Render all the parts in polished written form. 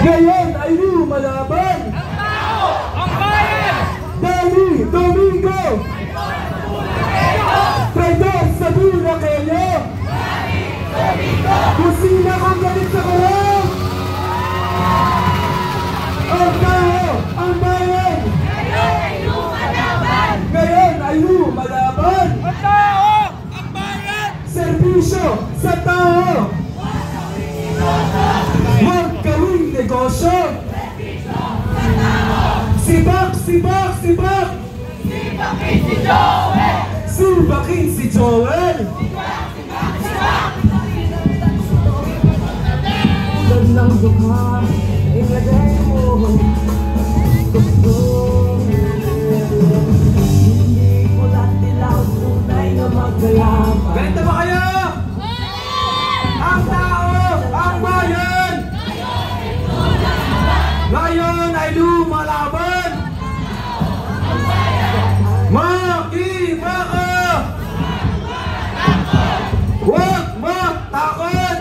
Ngayon ay lumalaban Ang tao! Ang bayan! Danny Domingo, traidor sa Bulakenyo. Kusina kang galit sa kulong. Ang tao, ang bayan, Ngayon ay lumalaban! ngayon ay lumalaban. Ang tao! Ang bayan! Serbisyo sa tao, huwag gawing negosyo. Sibak, sibak, sibak, Sipakin si Joel! subakin si Joel. Tulad ng dukha, ilagay mo gusto. Hindi ko lang dilaw, tunay na magkalaban. Ganito ba kayo? Ang tao, ang bayan, ngayon ay lumalaban. Makiba ka! Huwag matakot!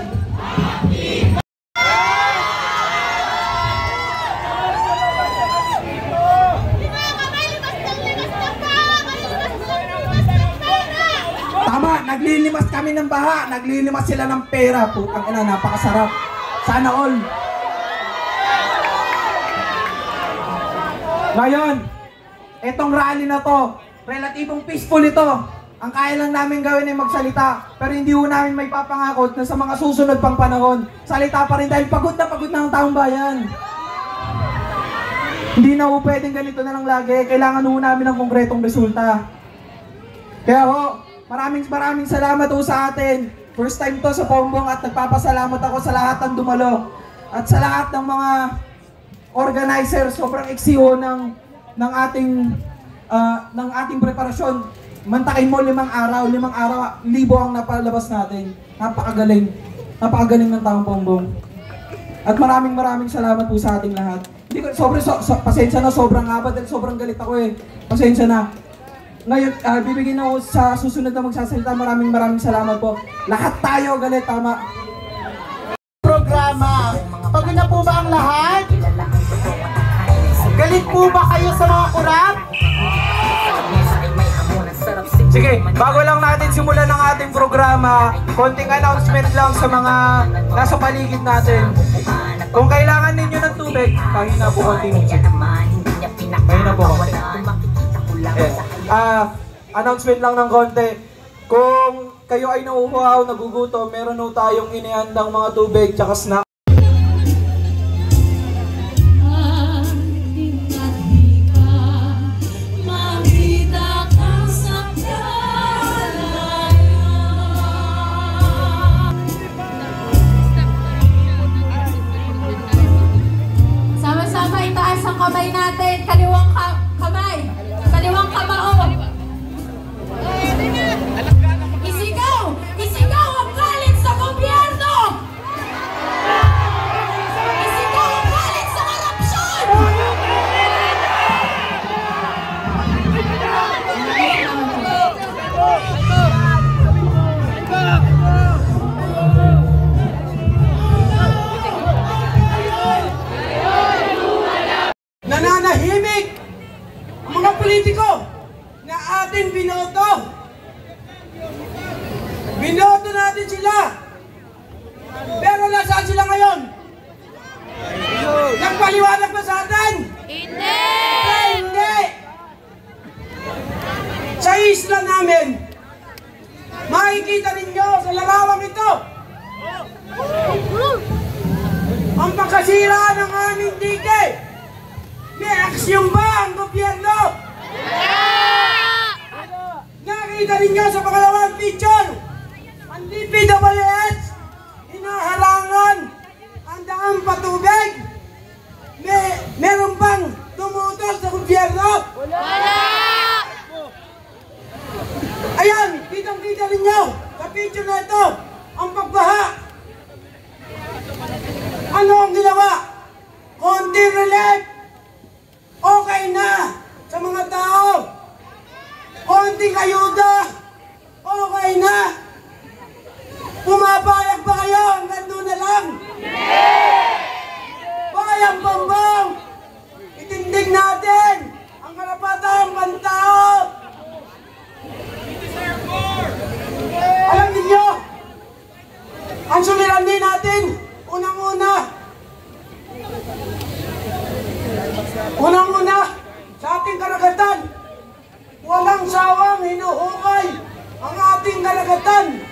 Tama, naglilimas kami ng baha, naglilimas sila ng pera. Putang ina, napakasarap. Sana all. Ngayon, etong rally na to, relatibong peaceful ito. Ang kaya lang namin gawin ay magsalita, pero hindi ho namin may papangakot na sa mga susunod pang panahon, salita pa rin dahil pagod na ang taong bayan. Hindi na ho pwedeng ganito na lang lagi, kailangan ho namin ng konkretong resulta. Kaya ho, maraming salamat ho sa atin. First time to sa Pombong at nagpapasalamat ako sa lahat ng dumalo at sa lahat ng mga organizer. Sobrang iksi ho ng ating preparasyon. Mantakin mo 5 araw, 1,000 ang napalabas natin. Napakagaling ng taong Pombong. At maraming salamat po sa ating lahat. Hindi ko pasensya na, sobrang haba dahil sobrang galit ako eh. Pasensya na. Ngayon, bibigyan ako sa susunod na magsasalita. Maraming salamat po. Lahat tayo galit, tama. Programa. Pagod na po ba ang lahat? Galit po ba kayo sa mga kurap? Sige, bago lang natin simulan ng ating programa, konting announcement lang sa mga nasa paligid natin. Kung kailangan ninyo ng tubig, pahina po konti. Pahina po konti. Announcement lang ng konti. Kung kayo ay nauuhaw, nagugutom, meron po tayong inihandang mga tubig tsaka snack. Sama-sama itaas ang kamay natin, kaliwang kamay, kaliwang kamao. Isigaw ang galit sa gobyerno! Isigaw ang galit sa korupsyon! Nananahimik ang mga politiko na atin binoto. Binoto natin sila. Pero nasaan sila ngayon? Nagpaliwanag ba sa atin? Hindi! Hindi! Sa isla namin, makikita ninyo sa larawang ito ang pagkasira ng aming dike. May aksyon ba ang gobyerno? Nakita ninyo sa pangalawang picture, ang DPWH hinaharangan ang daan patubig. Meron bang tumutol sa gobyerno? Wala! Ayan, kitang-kita ninyo sa picture na ito ang pagbaha. Ano ang ginawa? Konti relief. Okay na sa mga tao. Konting ayuda. Okay na. Pumapayag ba kayo hanggang doon na lang? Bakit karagatan. Walang sawang hinuhukay ang ating karagatan